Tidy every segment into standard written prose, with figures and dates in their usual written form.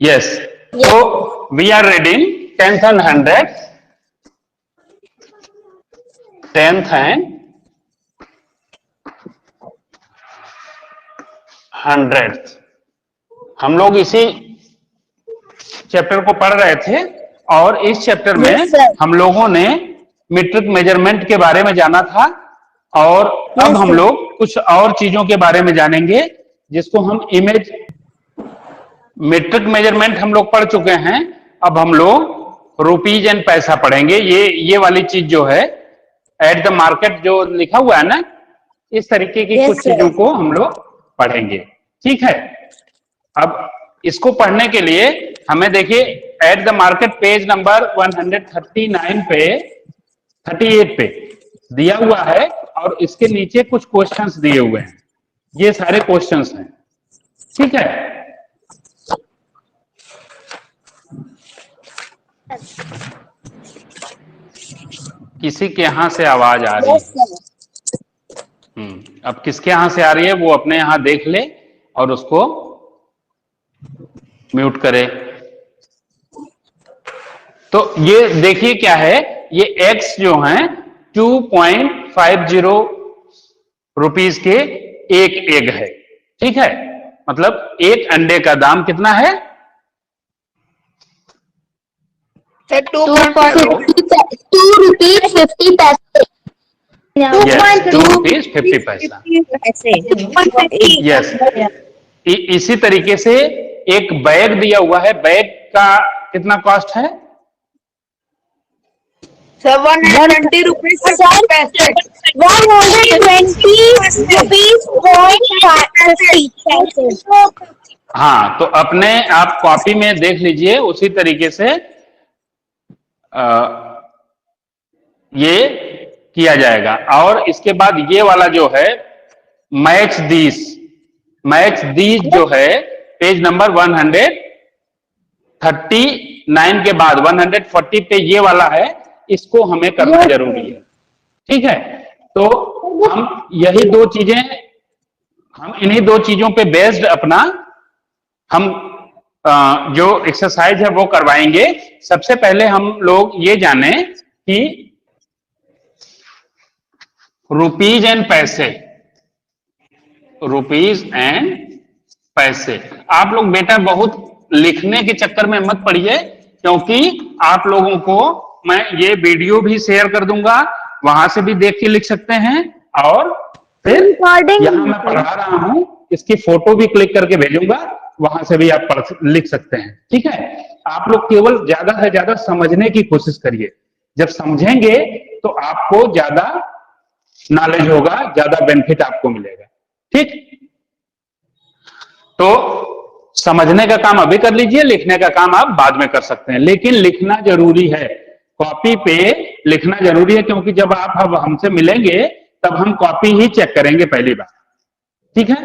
Yes, तो we are reading 10th and 100th, 10th and 100th। हम लोग इसी चैप्टर को पढ़ रहे थे और इस चैप्टर में हम लोगों ने मीट्रिक मेजरमेंट के बारे में जाना था और अब हम लोग कुछ और चीजों के बारे में जानेंगे जिसको हम इमेज। मीट्रिक मेजरमेंट हम लोग पढ़ चुके हैं, अब हम लोग रुपीज एंड पैसा पढ़ेंगे। ये वाली चीज जो है एट द मार्केट जो लिखा हुआ है ना, इस तरीके की कुछ चीजों को हम लोग पढ़ेंगे। ठीक है, अब इसको पढ़ने के लिए हमें देखिए at the market page number 139 पे 38 पे दिया हुआ है और इसके नीचे कुछ क्वेश्चंस दिए हुए हैं। ये सारे क्वेश्चंस हैं। ठीक है, किसी के यहां से आवाज आ रही है? अब किसके यहां से आ रही है वो अपने यहां देख ले और उसको म्यूट करे। तो ये देखिए क्या है, ये एक्स जो है 2.50 रुपीज के एक एग है। ठीक है, मतलब एक अंडे का दाम कितना है? 2 रुपीज 50 पैसे। Yes, 2 रुपीज 50 पैसा। यस, इसी तरीके से एक बैग दिया हुआ है, बैग का कितना कॉस्ट है? 120 रुपीज 50 पैसे। 120 रुपीज 50 हाँ, तो अपने आप कॉपी में देख लीजिए उसी तरीके से ये किया जाएगा। और इसके बाद ये वाला जो है मैच दीस जो है पेज नंबर 139 के बाद 140 पे ये वाला है, इसको हमें करना जरूरी है। ठीक है, तो हम इन्हीं दो चीजों पे बेस्ड अपना हम जो एक्सरसाइज है वो करवाएंगे। सबसे पहले हम लोग ये जाने कि रुपीज एंड पैसे। आप लोग बेटा बहुत लिखने के चक्कर में मत पड़िए, क्योंकि आप लोगों को मैं ये वीडियो भी शेयर कर दूंगा, वहां से भी देख के लिख सकते हैं और फिर यहां मैं पढ़ा रहा हूं इसकी फोटो भी क्लिक करके भेजूंगा, वहां से भी आप लिख सकते हैं। ठीक है, आप लोग केवल ज्यादा से ज्यादा समझने की कोशिश करिए। जब समझेंगे तो आपको ज्यादा नॉलेज होगा, ज्यादा बेनिफिट आपको मिलेगा। ठीक, तो समझने का काम अभी कर लीजिए, लिखने का काम आप बाद में कर सकते हैं, लेकिन लिखना जरूरी है, कॉपी पे लिखना जरूरी है, क्योंकि जब आप अब हमसे मिलेंगे तब हम कॉपी ही चेक करेंगे पहली बार। ठीक है,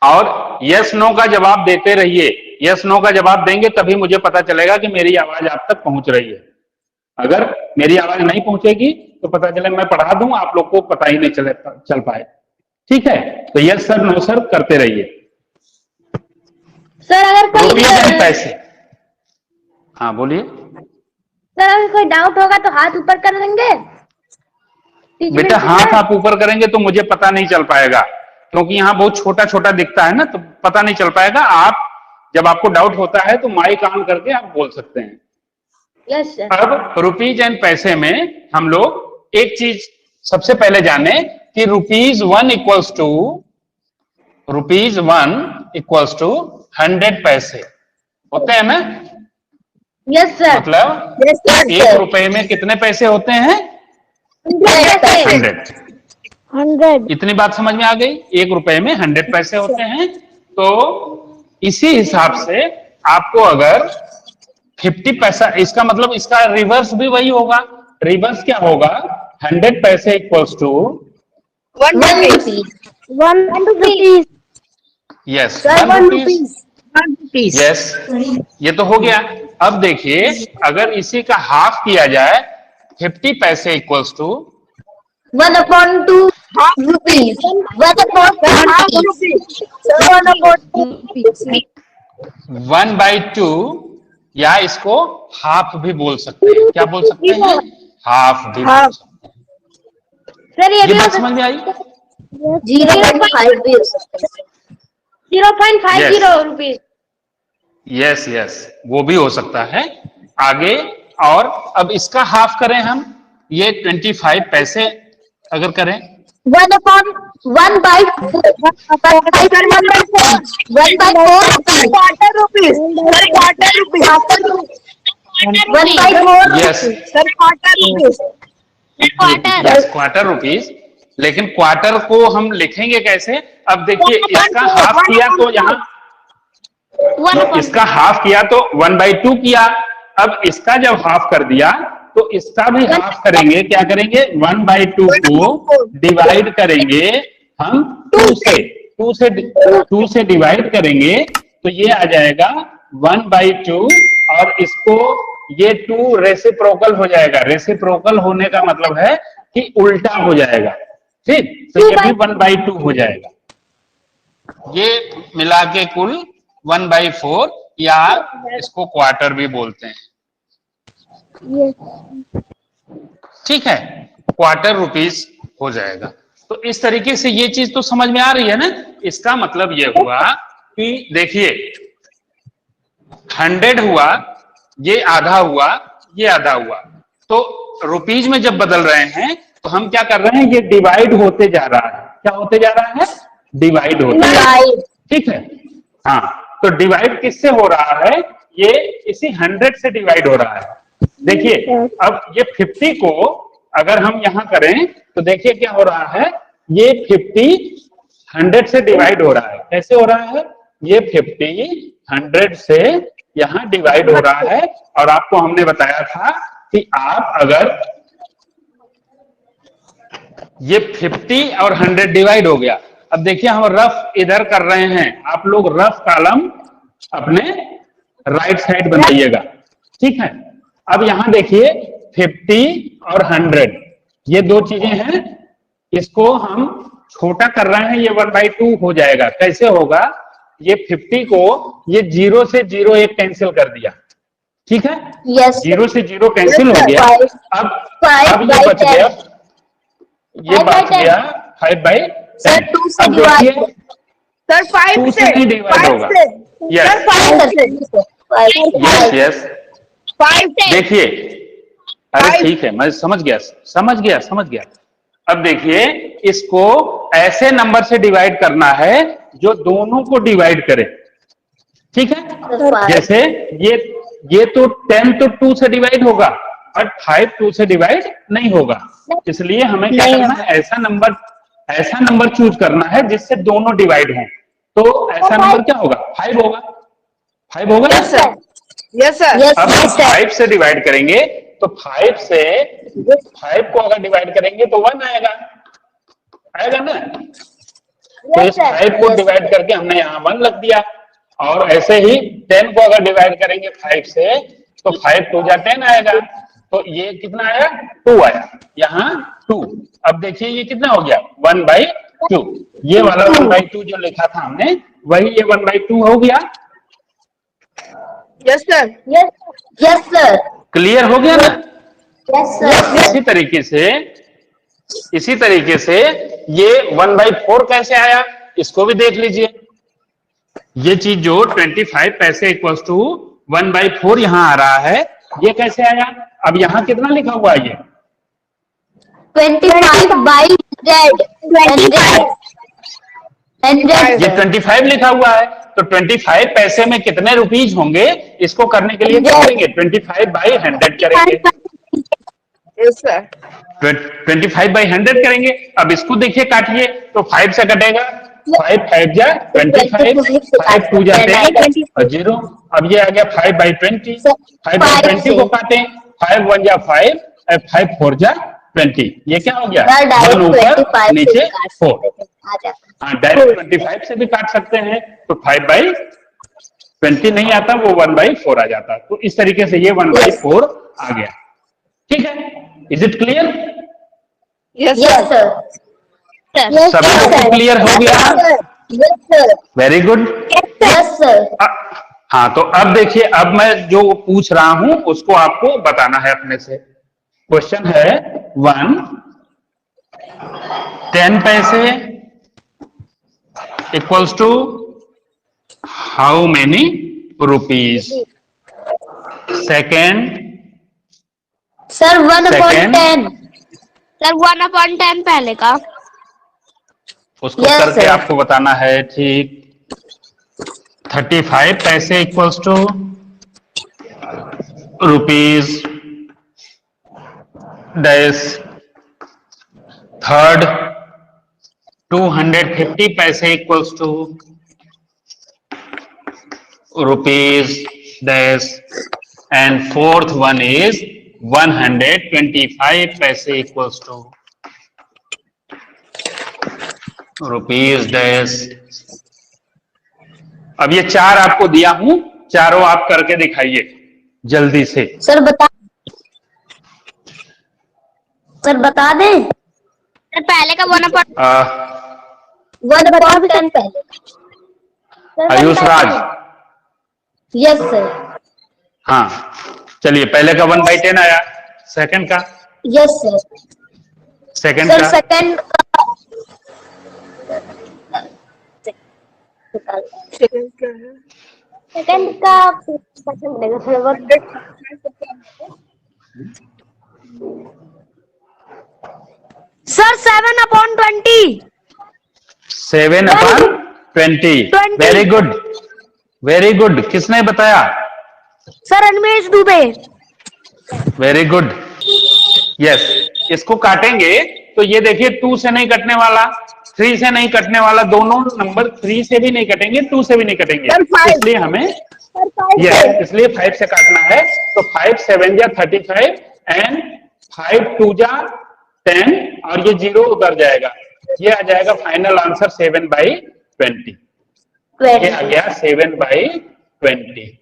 और यस नो का जवाब देते रहिए। यस नो का जवाब देंगे तभी मुझे पता चलेगा कि मेरी आवाज आप तक पहुंच रही है। अगर मेरी आवाज नहीं पहुंचेगी तो पता चले मैं पढ़ा दूं, आप लोग को पता ही नहीं चल पाए। ठीक है, तो यस सर नो सर करते रहिए। सर अगर कोई पैसे, हाँ बोलिए सर, अगर कोई डाउट होगा तो हाथ ऊपर कर देंगे। बेटा हाथ आप ऊपर करेंगे तो मुझे पता नहीं चल पाएगा, क्योंकि यहाँ बहुत छोटा छोटा दिखता है ना, तो पता नहीं चल पाएगा। आप जब आपको डाउट होता है तो माइक ऑन करके आप बोल सकते हैं। Yes sir. अब रुपीज एंड पैसे में हम लोग एक चीज सबसे पहले जाने कि रुपीज वन इक्वल्स टू 100 पैसे होते हैं ना। Yes sir. मतलब एक रुपए में कितने पैसे होते हैं? 100। इतनी बात समझ में आ गई? एक रुपए में 100 पैसे होते हैं। तो इसी हिसाब से आपको अगर 50 पैसा, इसका मतलब इसका रिवर्स भी वही होगा। रिवर्स क्या होगा? 100 पैसे equals to 1 rupees. Yes, 1 rupees. Yes, ये तो हो गया। अब देखिए अगर इसी का हाफ किया जाए, 50 पैसे equals to 1/2। half rupees. What about half rupees? Sir, what about rupees? 1/2 या इसको हाफ भी बोल सकते हैं। क्या बोल सकते हैं? हाफ भी बोल सकते हैं। सर ये ये भी बात समझ में आई? 0.5 भी हो सकता है। 0.50 रुपीज। यस यस, वो भी हो सकता है। आगे और अब इसका हाफ करें हम, ये 25 पैसे अगर करें 1/4 quarter rupees. Sir, quarter rupees. 1/4 yes Sir, quarter rupees. Yes quarter rupees. लेकिन क्वार्टर को हम लिखेंगे कैसे? अब देखिए इसका हाफ किया तो यहाँ इसका हाफ किया तो 1/2 किया। अब इसका जब हाफ कर दिया तो इसका भी हाफ करेंगे। क्या करेंगे? 1/2 को डिवाइड करेंगे हम 2 से डिवाइड करेंगे तो ये आ जाएगा 1/2 और इसको ये 2 रेसिप्रोकल हो जाएगा। रेसिप्रोकल होने का मतलब है कि उल्टा हो जाएगा। ठीक, तो ये भी 1/2 हो जाएगा। ये मिला के कुल 1/4 या इसको क्वार्टर भी बोलते हैं। ठीक है, क्वार्टर रुपीज हो जाएगा। तो इस तरीके से ये चीज तो समझ में आ रही है ना। इसका मतलब ये हुआ कि देखिए 100 हुआ, ये आधा हुआ, ये आधा हुआ। तो रुपीज में जब बदल रहे हैं तो हम क्या कर रहे हैं? ये डिवाइड होते जा रहा है। क्या होते जा रहा है? डिवाइड होते जा रहा है। ठीक है, हाँ। तो डिवाइड किससे हो रहा है? ये इसी 100 से डिवाइड हो रहा है। देखिए अब ये 50 को अगर हम यहां करें तो देखिए क्या हो रहा है? ये 50 100 से डिवाइड हो रहा है। कैसे हो रहा है? ये 50 100 से यहां डिवाइड हो रहा है। और आपको हमने बताया था कि आप अगर ये 50 और 100 डिवाइड हो गया। अब देखिए हम रफ इधर कर रहे हैं, आप लोग रफ कॉलम अपने राइट साइड बनाइएगा। ठीक है, अब यहां देखिए 50 और 100 ये दो चीजें हैं। इसको हम छोटा कर रहे हैं, ये 1/2 हो जाएगा। कैसे होगा? ये 50 को ये 0 से 0 एक कैंसिल कर दिया। ठीक है, Yes. 0 से 0 कैंसिल हो गया। अब ये बच गया, ये बच गया 5/10। Sir, 2 से अब divide. देखिए Sir, 5 2 से नहीं डिवाइड होगा। यस यस यस, 5 से देखिए अरे ठीक है, मैं समझ गया। अब देखिए इसको ऐसे नंबर से डिवाइड करना है जो दोनों को डिवाइड करे। ठीक है, जैसे ये तो 10 तो 2 से डिवाइड होगा और 5 2 से डिवाइड नहीं होगा। इसलिए हमें क्या करना है? ऐसा नंबर चूज करना है जिससे दोनों डिवाइड हों। तो ऐसा नंबर क्या होगा? 5 होगा। 5 होगा। Yes, sir. Yes, sir. अब हम 5 से डिवाइड करेंगे तो 5 से 5 को अगर डिवाइड करेंगे तो 1 आएगा ना। तो इस 5 को डिवाइड करके हमने यहाँ 1 लग दिया। और ऐसे ही 10 को अगर डिवाइड करेंगे 5 से तो 5 2 जा 10 आएगा। तो ये कितना आया? 2 आया, यहाँ 2। अब देखिए ये कितना हो गया? 1/2। ये वाला 1/2 जो लिखा था हमने वही ये 1/2 हो गया। Yes, sir. Yes sir. Clear हो गया ना? Yes sir. इसी तरीके से ये 1/4 कैसे आया इसको भी देख लीजिए। ये चीज जो 25 पैसे इक्वल्स टू 1/4 यहां आ रहा है, ये कैसे आया? अब यहां कितना लिखा हुआ है? ये 25/100। ये 25 लिखा हुआ है। तो 25 पैसे में कितने रुपीज होंगे? इसको करने के लिए क्या करेंगे? 25/100 करेंगे। Yes, sir. 25/100 करेंगे। अब इसको देखिए काटिए तो 5 से कटेगा। 5 5 जा 25, 5 2 जा 10 और 0। अब ये आ गया 5/20। 5/20 को काटें, 5 1 जा 5, 5 4 जा 20। ये क्या हो गया? 1 ऊपर नीचे 4। हाँ, डायरेक्ट 25 से भी काट सकते हैं। तो 5/20 नहीं आता, वो 1/4 आ जाता। तो इस तरीके से ये 1/4 आ गया। ठीक है, is it clear? Yes, yes sir. Sir. Yes, सभी sir. को क्लियर हो गया? Yes, sir. Very good. Yes, sir. हाँ, तो अब देखिए, अब मैं जो पूछ रहा हूं उसको आपको बताना है अपने से। क्वेश्चन है 1 10 पैसे equals to how many rupees? Second, Sir, 1/10. Sir 1/10 पहले का। उसको Yes, करके sir. आपको बताना है। ठीक। 35 पैसे equals to rupees dash. Third, 250 पैसे equals to rupees dash. And fourth one is 125 पैसे इक्वल्स टू रुपीज डैश। अब ये चार आपको दिया हूं, चारों आप करके दिखाइए जल्दी से। Sir, बता दें। सर पहले का 1/10 1/10 पहले। आयुष राज। Yes, sir. हाँ, चलिए, पहले का 1/10 आया। सेकंड का? Yes, sir. सेकंड Sir, का? second. सेकंड का पसंद मिलेगा थोड़ा Sir, 7/20. 7/20। Very good, very good. किसने बताया? Sir, Animesh Dubey. Very good. Yes, इसको काटेंगे तो ये देखिए 2 से नहीं कटने वाला, 3 से नहीं कटने वाला, दोनों नंबर 3 से भी नहीं कटेंगे, 2 से भी नहीं कटेंगे। Sir, 5. इसलिए हमें Yes. इसलिए 5 से काटना है। तो 5 7 जा 35 एंड 5 2 जा 10 और ये 0 उतर जाएगा। ये आ जाएगा फाइनल आंसर 7/20। ये आ गया 7/20।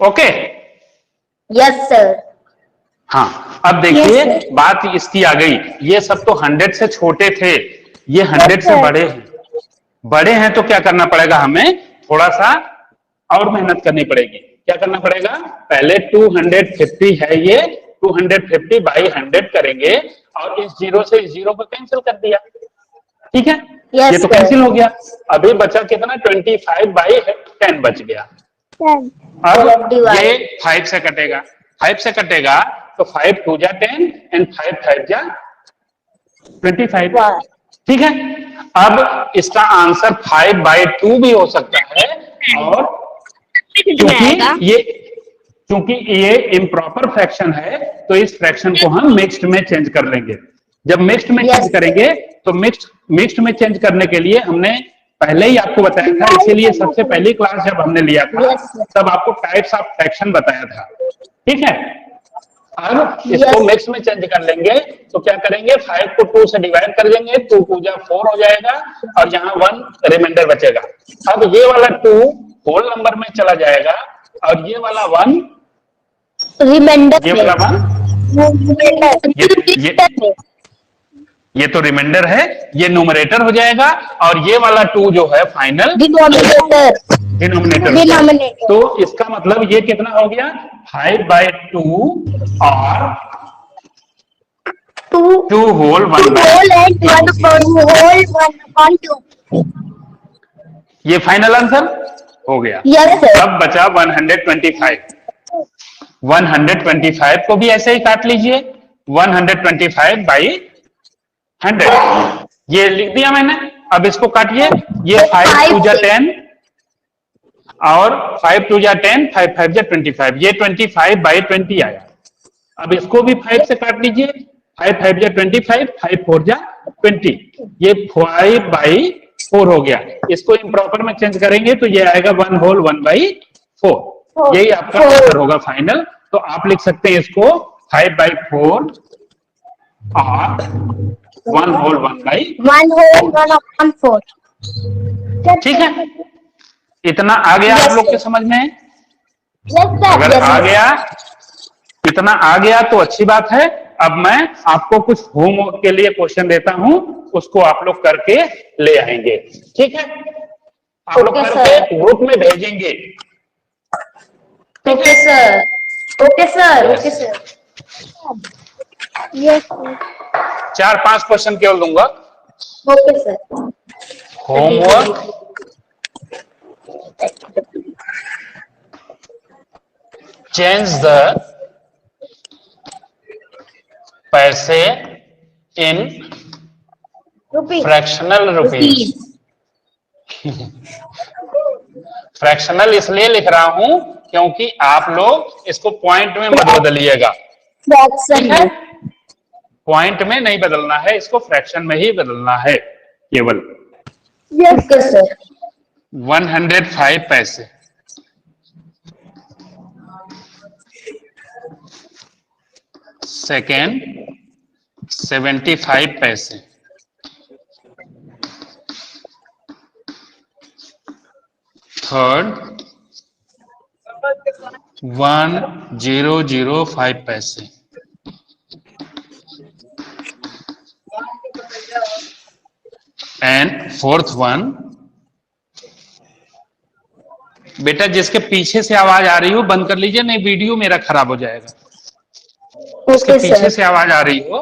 ओके। Yes, sir. हाँ, अब देखिए Yes, sir. बात इसकी आ गई। ये सब तो 100 से छोटे थे, ये 100 से sir. बड़े हैं। बड़े हैं तो क्या करना पड़ेगा? हमें थोड़ा सा और मेहनत करनी पड़ेगी। क्या करना पड़ेगा? पहले 250 है, ये 250 बाई 100 करेंगे और इस 0 से इस 0 को कैंसिल कर दिया। ठीक है? Yes, ये तो sir. कैंसिल हो गया। अभी बचा कितना? 25/10 बच गया। अब ये 5 से कटेगा, 5 से कटेगा तो 5 2 जा 10 एंड 5 5 जा 25। ठीक है? अब इसका आंसर 5/2 भी हो सकता है। और क्योंकि ये इम्प्रॉपर फ्रैक्शन है तो इस फ्रैक्शन को हम मिक्स्ड में चेंज कर लेंगे। जब मिक्स्ड में चेंज करेंगे तो मिक्स्ड में चेंज करने के लिए हमने पहले ही आपको बताया था, इसीलिए सबसे पहली क्लास जब हमने लिया था तब आपको टाइप्स ऑफ फ्रैक्शन बताया था। ठीक है? अब इसको मिक्स में चेंज कर लेंगे तो क्या करेंगे? 5 को 2 से डिवाइड कर देंगे, 2 2 जा 4 हो जाएगा और यहाँ 1 रिमाइंडर बचेगा। अब ये वाला 2 होल नंबर में चला जाएगा और ये वाला 1 रिमाइंडर, ये वाला 1 ये तो रिमाइंडर है, ये न्यूमरेटर हो जाएगा और ये वाला 2 जो है फाइनल डिनोमिनेटर। तो इसका मतलब ये कितना हो गया? 5/2 और 2 होल 1/2। ये फाइनल आंसर हो गया। Yes, sir. अब बचा 125। 125 को भी ऐसे ही काट लीजिए। 125/100 ये लिख दिया मैंने। अब इसको काटिए। ये 5 2 जा 10 और 5 2 जा 10, 5 5 जा 25। ये 25/20 आया। अब इसको भी 5 से काट लीजिए। 5 5 जा 25, 5 4 जा 20। ये 5/4 हो गया। इसको इम्प्रॉपर में चेंज करेंगे तो ये आएगा 1 होल 1/4। यही आपका आंसर होगा फाइनल। तो आप लिख सकते हैं इसको 5/4 और 1 होल 1/4। ठीक है? इतना आ गया आप लोग के समझ में? अगर आ गया, इतना आ गया तो अच्छी बात है। अब मैं आपको कुछ होमवर्क के लिए क्वेश्चन देता हूं, उसको आप लोग करके ले आएंगे, ठीक है? आप लोग Okay, करके sir. ग्रुप में भेजेंगे। Okay, sir. Okay, sir. Yes. Okay, sir. Yes sir. 4-5 question केवल दूंगा। Okay, sir. Homework change the पैसे in rupees. Fractional rupees. Fractional इसलिए लिख रहा हूं क्योंकि आप लोग इसको पॉइंट में मत बदलिएगा, ठीक है? पॉइंट में नहीं बदलना है, इसको फ्रैक्शन में ही बदलना है केवल। Yes Okay, sir. 105 पैसे, सेकेंड 75 पैसे, थर्ड 1005 पैसे, एंड फोर्थ वन, बेटा जिसके पीछे से आवाज आ रही हो बंद कर लीजिए, नहीं वीडियो मेरा खराब हो जाएगा। जिसके Okay, पीछे sir. से आवाज आ रही हो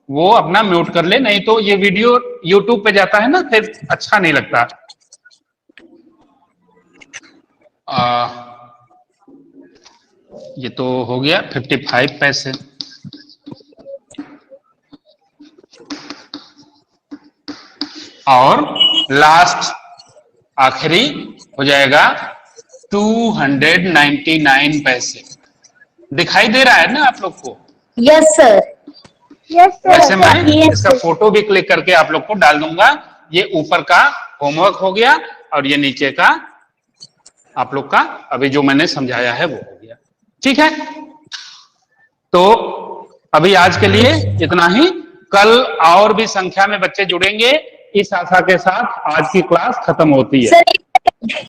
वो अपना म्यूट कर ले, नहीं तो ये वीडियो यूट्यूब पे जाता है ना, फिर अच्छा नहीं लगता। ये तो हो गया 55 पैसे, और लास्ट आखिरी हो जाएगा 299 पैसे। दिखाई दे रहा है ना आप लोग को? Yes, sir. यस वैसे सर। मैं Yes, इसका sir. फोटो भी क्लिक करके आप लोग को डाल दूंगा। ये ऊपर का होमवर्क हो गया और ये नीचे का आप लोग का अभी जो मैंने समझाया है वो हो गया, ठीक है? तो अभी आज के लिए इतना ही। कल और भी संख्या में बच्चे जुड़ेंगे, इस आशा के साथ आज की क्लास खत्म होती है। Sir,